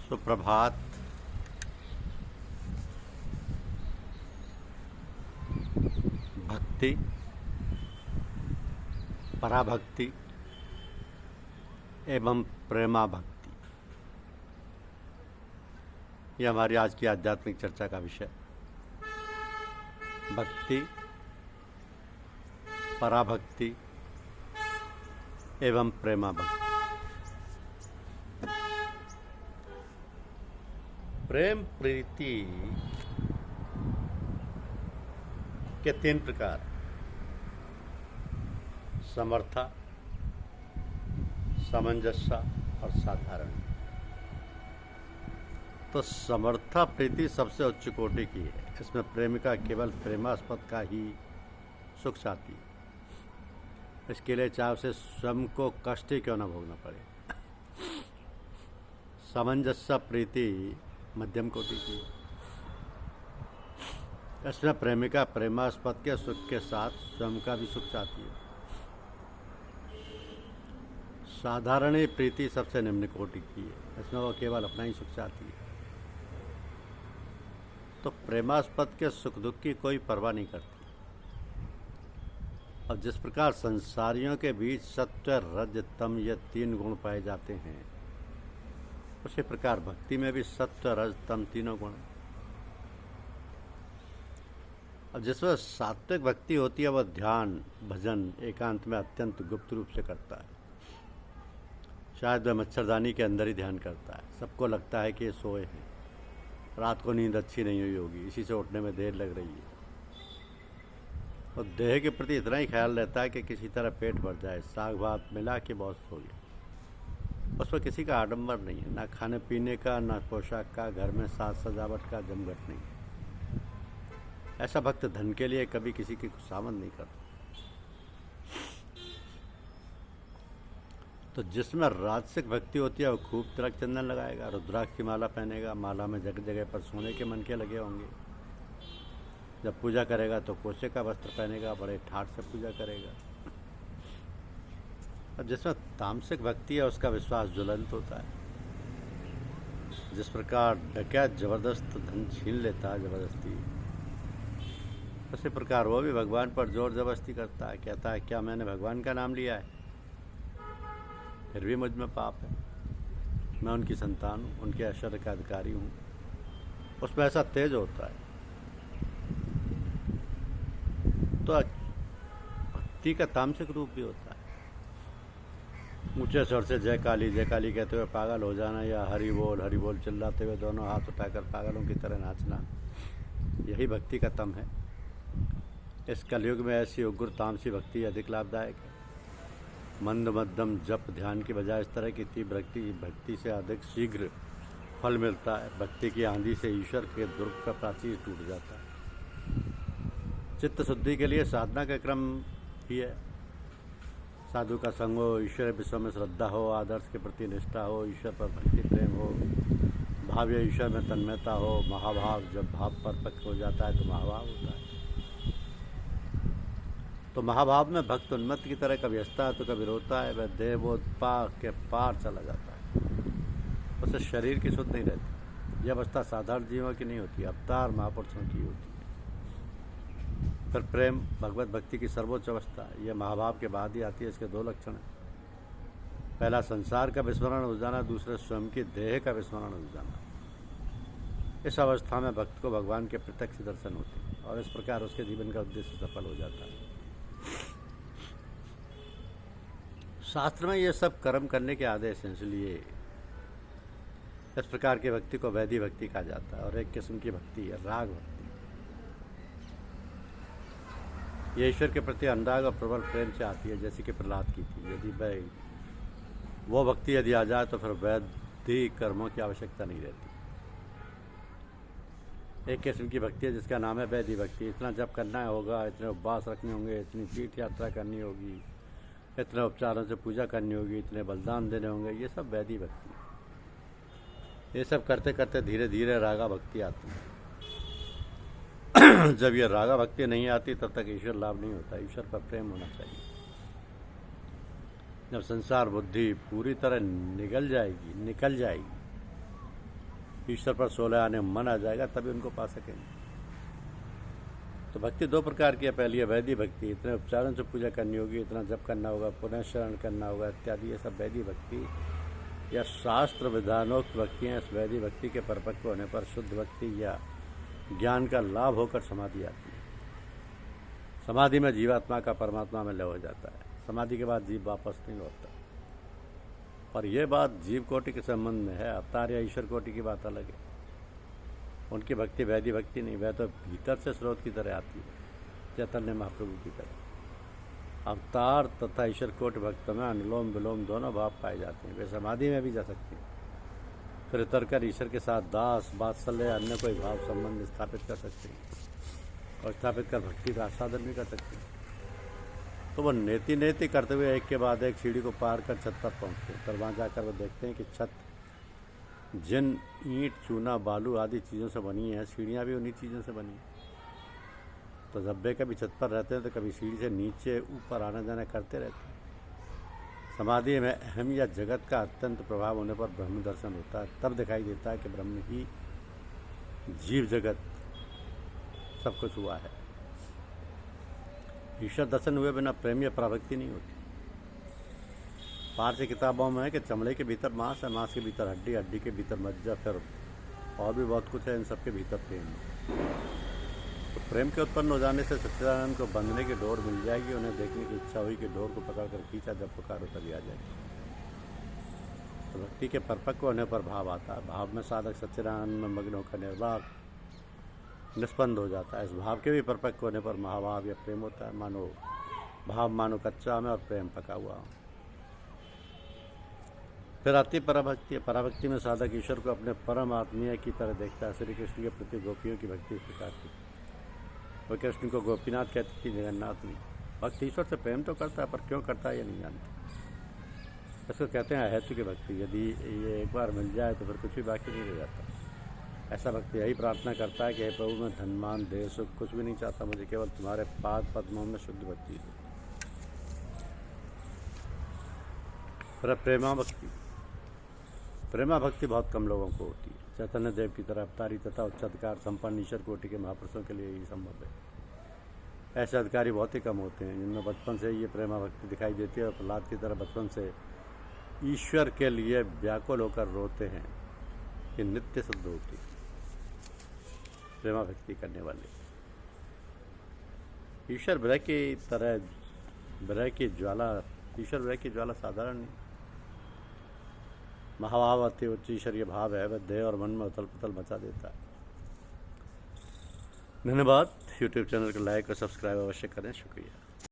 सुप्रभात। भक्ति, पराभक्ति एवं प्रेमा भक्ति, यह हमारी आज की आध्यात्मिक चर्चा का विषय। भक्ति, पराभक्ति एवं प्रेमा भक्ति। प्रेम प्रीति के तीन प्रकार: समर्था, सामंजस्य और साधारण। तो समर्था प्रीति सबसे उच्च कोटि की है। इसमें प्रेमिका केवल प्रेमास्पद का ही सुख चाहती है। इसके लिए चाहे उसे स्वयं को कष्ट ही क्यों न भोगना पड़े। सामंजस्य प्रीति मध्यम कोटि की। इसमें प्रेमिका प्रेमास्पद के सुख के साथ स्वयं का भी सुख चाहती है। साधारण प्रीति सबसे निम्न कोटि की है। इसमें वो केवल अपना ही सुख चाहती है। तो प्रेमास्पद के सुख दुख की कोई परवाह नहीं करती। और जिस प्रकार संसारियों के बीच सत्व, रज, तम ये तीन गुण पाए जाते हैं, उसी प्रकार भक्ति में भी सत्व, रज, तम तीनों गुण। अब जिसमें सात्विक भक्ति होती है वह ध्यान, भजन एकांत में अत्यंत गुप्त रूप से करता है। शायद वह मच्छरदानी के अंदर ही ध्यान करता है। सबको लगता है कि ये सोए हैं, रात को नींद अच्छी नहीं हुई होगी, इसी से उठने में देर लग रही है। और देह के प्रति इतना ही ख्याल रहता है कि किसी तरह पेट भर जाए, साग भात मिला के बहुत सो गया। उस पर किसी का आडंबर नहीं है, ना खाने पीने का, ना पोशाक का, घर में साज सजावट का जमघट नहीं। ऐसा भक्त धन के लिए कभी किसी की खुशामद नहीं करता। तो जिसमें राजसिक भक्ति होती है वो खूब तिलक चंदन लगाएगा, रुद्राक्ष की माला पहनेगा, माला में जगह जगह पर सोने के मनके लगे होंगे। जब पूजा करेगा तो कोसे का वस्त्र पहनेगा, बड़े ठाठ से पूजा करेगा। और जिसमें तामसिक भक्ति है उसका विश्वास ज्वलंत होता है। जिस प्रकार डकैत जबरदस्त धन छीन लेता है जबरदस्ती, उसी प्रकार वो भी भगवान पर जोर जबरदस्ती करता है। कहता है क्या मैंने भगवान का नाम लिया है, फिर भी मुझ में पाप है, मैं उनकी संतान हूँ, उनके ऐश्वर्य का अधिकारी हूँ। उसमें ऐसा तेज होता है। तो भक्ति का तामसिक रूप भी होता है। ऊंचे स्वर से जय काली कहते हुए पागल हो जाना, या हरि बोल चिल्लाते हुए दोनों हाथ उठाकर पागलों की तरह नाचना, यही भक्ति का तम है। इस कलयुग में ऐसी उग्र तामसी भक्ति अधिक लाभदायक है। मंद मध्यम जप ध्यान की बजाय इस तरह की तीव्र भक्ति से अधिक शीघ्र फल मिलता है। भक्ति की आंधी से ईश्वर के दुर्ग का प्राचीर टूट जाता है। चित्त शुद्धि के लिए साधना का क्रम ही है। साधु का संग हो, ईश्वर विश्व में श्रद्धा हो, आदर्श के प्रति निष्ठा हो, ईश्वर पर भक्ति प्रेम हो, भाव्य ईश्वर में तन्मयता हो, महाभाव। जब भाव परिपक्व हो जाता है तो महाभाव होता है। तो महाभाव में भक्त उन्मत्त की तरह कभी हंसता है तो कभी रोता है। वह देवोत्पा के पार चला जाता है। उसे शरीर की सुध नहीं रहती। यह अवस्था साधारण जीवों की नहीं होती, अवतार महापुरुषों की होती है। फिर प्रेम भगवत भक्ति की सर्वोच्च अवस्था है। यह महाभाव के बाद ही आती है। इसके दो लक्षण हैं। पहला संसार का विस्मरण हो जाना, दूसरा स्वयं की देह का विस्मरण हो जाना। इस अवस्था में भक्त को भगवान के प्रत्यक्ष दर्शन होते हैं और इस प्रकार उसके जीवन का उद्देश्य सफल हो जाता है। शास्त्र में ये सब कर्म करने के आदेश हैं। इसलिए इस प्रकार की भक्ति को वैदिक भक्ति कहा जाता है। और एक किस्म की भक्ति है राग भक्ति। ये ईश्वर के प्रति अनुराग और प्रबल प्रेम से आती है, जैसे कि प्रहलाद की थी। यदि वो भक्ति यदि आ जाए तो फिर वैदिक कर्मों की आवश्यकता नहीं रहती। एक किस्म की भक्ति है जिसका नाम है वैदिक भक्ति। इतना जप करना होगा, इतने उपवास रखने होंगे, इतनी तीर्थ यात्रा करनी होगी, इतने उपचारों से पूजा करनी होगी, इतने बलिदान देने होंगे। ये सब वैदिक भक्ति है। ये सब करते करते धीरे धीरे रागा भक्ति आती है। जब ये रागा भक्ति नहीं आती तब तक ईश्वर लाभ नहीं होता। ईश्वर पर प्रेम होना चाहिए। जब संसार बुद्धि पूरी तरह निकल जाएगी, ईश्वर पर 16 आने मन आ जाएगा, तभी उनको पा सकेंगे। तो भक्ति दो प्रकार की है। पहली है वैदिक भक्ति, इतने उपचारों से पूजा करनी होगी, इतना जप करना होगा, पुनः शरण करना होगा इत्यादि, ये सब वैदिक भक्ति या शास्त्र विधानोक्त भक्ति हैं। इस वैदिक भक्ति के परिपक्व होने पर शुद्ध भक्ति या ज्ञान का लाभ होकर समाधि आती है। समाधि में जीवात्मा का परमात्मा में लय हो जाता है। समाधि के बाद जीव वापस नहीं लौटता। पर यह बात जीव कोटि के संबंध में है, अवतार या ईश्वर कोटि की बात अलग है। उनकी भक्ति वैदिक भक्ति नहीं, वह तो भीतर से स्रोत की तरह आती है, चैतन्य महाप्रभु की तरह। अवतार तथा ईश्वर कोटि भक्त में अनुलोम विलोम दोनों भाव पाए जाते हैं। वे समाधि में भी जा सकते हैं, फिर उतरकर ईश्वर के साथ दास वात्सल्य अन्य कोई भाव संबंध स्थापित कर सकते हैं और स्थापित कर भक्ति का आस्वादन भी कर सकते हैं। तो वो नेति नेति करते हुए एक के बाद एक सीढ़ी को पार कर छत पर पहुँचते हैं। फिर वहाँ जाकर वो देखते हैं कि छत जिन ईंट चूना बालू आदि चीज़ों से बनी है, सीढ़ियाँ भी उन्हीं चीज़ों से बनी। तो जब वे कभी छत पर रहते हैं तो कभी सीढ़ी से नीचे ऊपर आना जाना करते रहते हैं। समाधि में अहम या जगत का अत्यंत प्रभाव होने पर ब्रह्म दर्शन होता है। तब दिखाई देता है कि ब्रह्म ही जीव जगत सब कुछ हुआ है। ईश्वर दर्शन हुए बिना प्रेम या पराभक्ति नहीं होती। पारसी किताबों में है कि चमड़े के भीतर मांस है, मांस के भीतर हड्डी, हड्डी के भीतर मज्जा, फिर और भी बहुत कुछ है, इन सबके भीतर प्रेम है। तो प्रेम के उत्पन्न हो जाने से सच्चिदानंद को बंधने की डोर मिल जाएगी। उन्हें देखने की इच्छा हुई कि डोर को पकड़कर खींचा, जब पुकारो तभी आ जाएगी। तो भक्ति के परिपक्व होने पर भाव आता है। भाव में साधक सच्चिदानंद में मग्न होकर निर्वाक निष्पन्द हो जाता है। इस भाव के भी परिपक्व होने पर महाभाव या प्रेम होता है। मानो भाव मानो कच्चा में और प्रेम पका हुआ। फिर आती पराभक्ति। पराभक्ति में साधक ईश्वर को अपने परम आत्मीय की तरह देखता है। श्री कृष्ण के प्रति गोपियों की भक्ति इस प्रकार की। वह कृष्ण को गोपीनाथ कहती थी, जगन्नाथ नहीं। भक्त ईश्वर से प्रेम तो करता है, पर क्यों करता है ये नहीं जानते। इसको कहते हैं अहेतु की भक्ति। यदि ये एक बार मिल जाए तो फिर कुछ भी बाकी नहीं रह जाता। ऐसा भक्त यही प्रार्थना करता है कि हे प्रभु, मैं धनमान देह सुख कुछ भी नहीं चाहता, मुझे केवल तुम्हारे पाद पद्मों में शुद्ध भक्ति दो। फिर प्रेमा भक्ति। प्रेमा भक्ति बहुत कम लोगों को होती है। चैतन्य देव की तरह अवतारी तथा उच्चाधिकार संपन्न ईश्वर कोटि के महापुरुषों के लिए ही संभव है। ऐसे अधिकारी बहुत ही कम होते हैं जिनमें बचपन से ये प्रेमा भक्ति दिखाई देती है और प्रहलाद की तरह बचपन से ईश्वर के लिए व्याकुल होकर रोते हैं। ये नित्य शुद्ध होती है प्रेमा भक्ति करने वाले। ईश्वर विरह की तरह विरह की ज्वाला, ईश्वर विरह की ज्वाला साधारण नहीं। महाभाव अति उच्च ईश्वरीय भाव है, वह देह और मन में उथल पुथल मचा देता है। धन्यवाद। यूट्यूब चैनल को लाइक और सब्सक्राइब अवश्य करें। शुक्रिया।